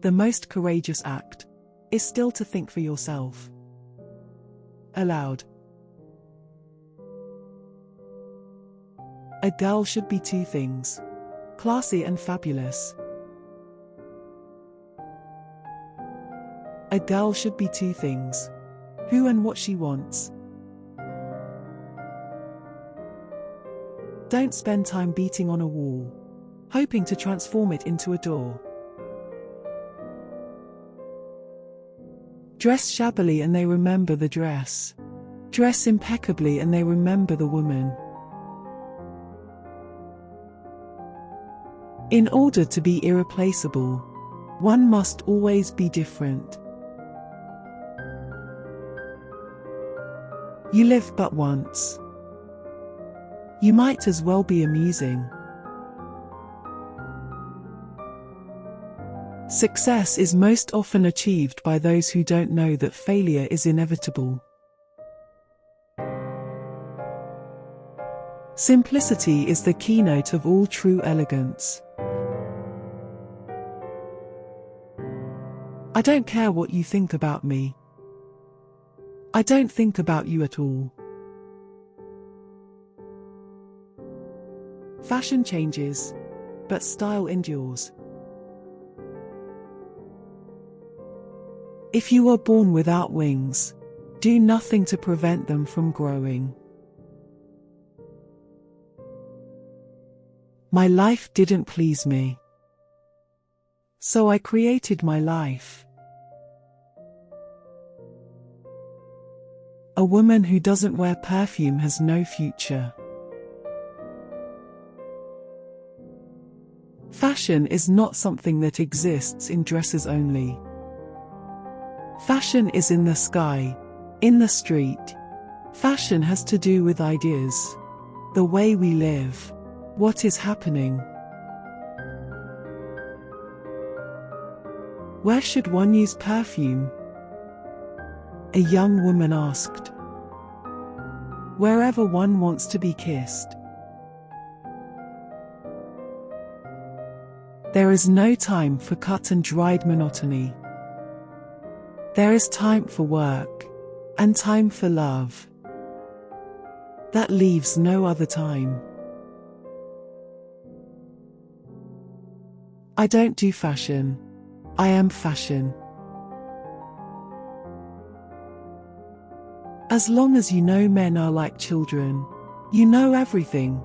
The most courageous act is still to think for yourself. Aloud. A girl should be two things: classy and fabulous. A girl should be two things: who and what she wants. Don't spend time beating on a wall, hoping to transform it into a door. Dress shabbily and they remember the dress. Dress impeccably and they remember the woman. In order to be irreplaceable, one must always be different. You live but once. You might as well be amusing. Success is most often achieved by those who don't know that failure is inevitable. Simplicity is the keynote of all true elegance. I don't care what you think about me. I don't think about you at all. Fashion changes, but style endures. If you were born without wings, do nothing to prevent them from growing. My life didn't please me, so I created my life. A woman who doesn't wear perfume has no future. Fashion is not something that exists in dresses only. Fashion is in the sky, in the street. Fashion has to do with ideas, the way we live, what is happening. Where should one use perfume? A young woman asked. Wherever one wants to be kissed. There is no time for cut and dried monotony. There is time for work, and time for love. That leaves no other time. I don't do fashion. I am fashion. As long as you know men are like children, you know everything.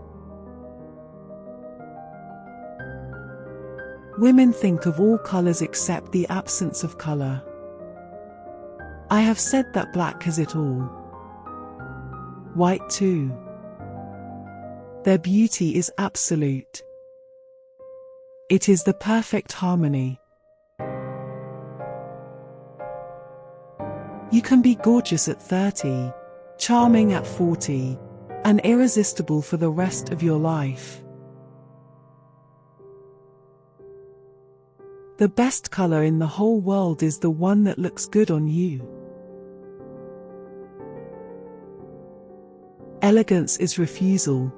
Women think of all colors except the absence of color. I have said that black has it all. White too. Their beauty is absolute. It is the perfect harmony. You can be gorgeous at 30, charming at 40, and irresistible for the rest of your life. The best color in the whole world is the one that looks good on you. Elegance is refusal.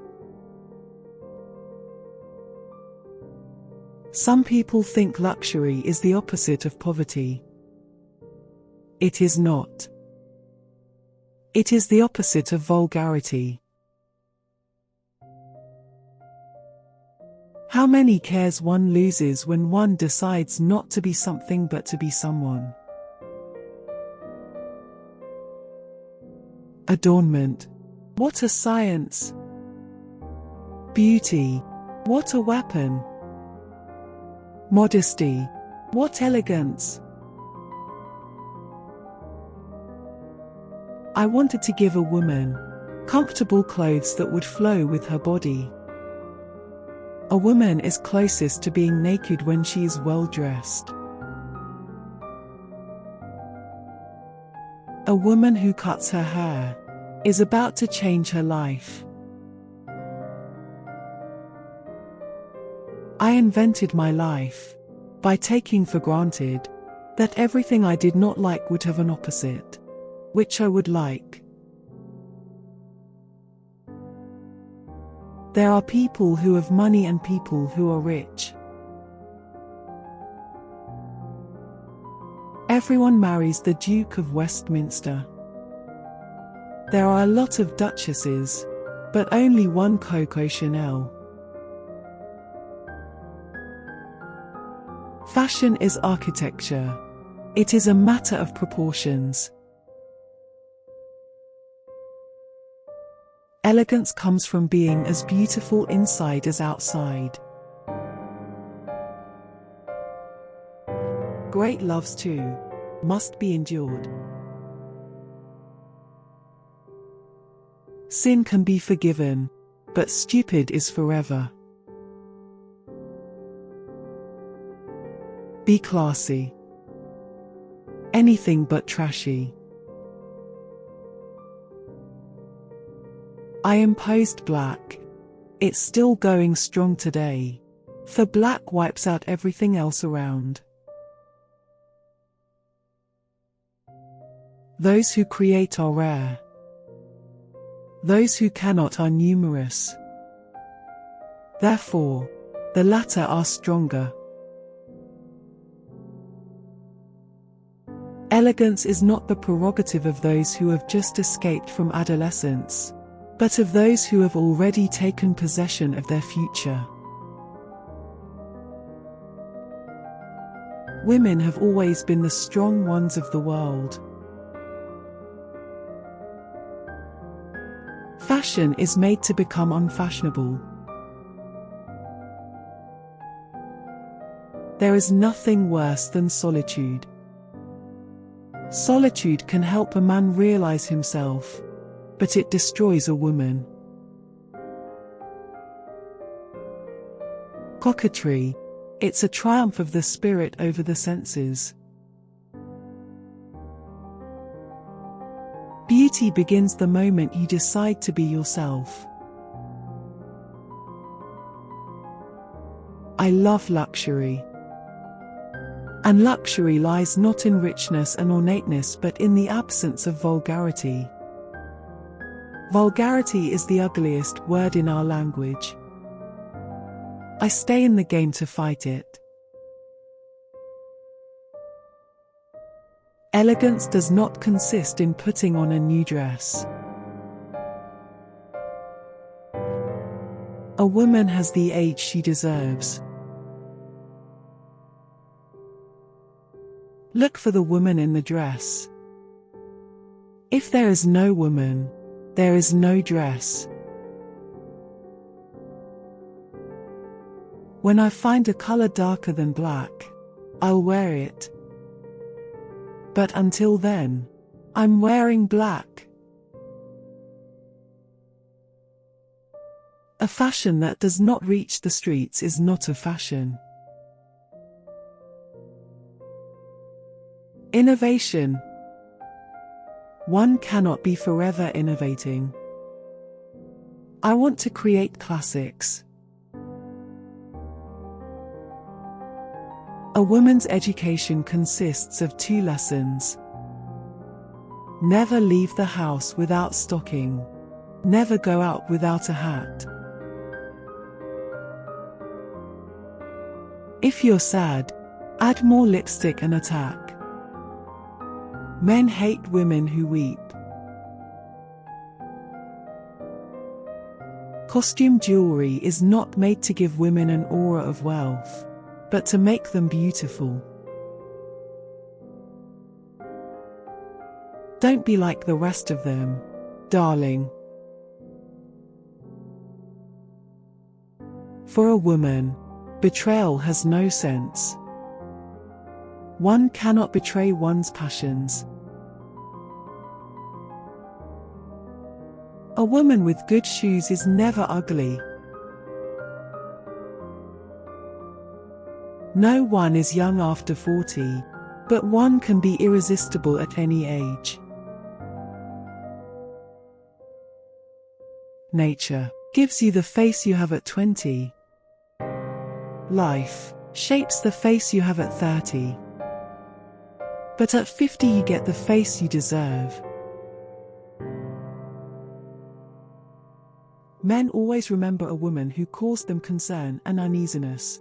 Some people think luxury is the opposite of poverty. It is not. It is the opposite of vulgarity. How many cares one loses when one decides not to be something but to be someone? Adornment. What a science! Beauty. What a weapon! Modesty. What elegance! I wanted to give a woman comfortable clothes that would flow with her body. A woman is closest to being naked when she is well dressed. A woman who cuts her hair is about to change her life. I invented my life by taking for granted that everything I did not like would have an opposite, which I would like. There are people who have money and people who are rich. Everyone marries the Duke of Westminster. There are a lot of duchesses, but only one Coco Chanel. Fashion is architecture. It is a matter of proportions. Elegance comes from being as beautiful inside as outside. Great loves too must be endured. Sin can be forgiven, but stupid is forever. Be classy. Anything but trashy. I imposed black. It's still going strong today, for black wipes out everything else around. Those who create are rare. Those who cannot are numerous. Therefore, the latter are stronger. Elegance is not the prerogative of those who have just escaped from adolescence, but of those who have already taken possession of their future. Women have always been the strong ones of the world. Fashion is made to become unfashionable. There is nothing worse than solitude. Solitude can help a man realize himself, but it destroys a woman. Coquetry. It's a triumph of the spirit over the senses. Beauty begins the moment you decide to be yourself. I love luxury. And luxury lies not in richness and ornateness but in the absence of vulgarity. Vulgarity is the ugliest word in our language. I stay in the game to fight it. Elegance does not consist in putting on a new dress. A woman has the age she deserves. Look for the woman in the dress. If there is no woman, there is no dress. When I find a color darker than black, I'll wear it. But until then, I'm wearing black. A fashion that does not reach the streets is not a fashion. Innovation. One cannot be forever innovating. I want to create classics. A woman's education consists of 2 lessons. Never leave the house without stocking. Never go out without a hat. If you're sad, add more lipstick and attack. Men hate women who weep. Costume jewelry is not made to give women an aura of wealth, but to make them beautiful. Don't be like the rest of them, darling. For a woman, betrayal has no sense. One cannot betray one's passions. A woman with good shoes is never ugly. No one is young after 40, but one can be irresistible at any age. Nature gives you the face you have at 20. Life shapes the face you have at 30. But at 50 you get the face you deserve. Men always remember a woman who caused them concern and uneasiness.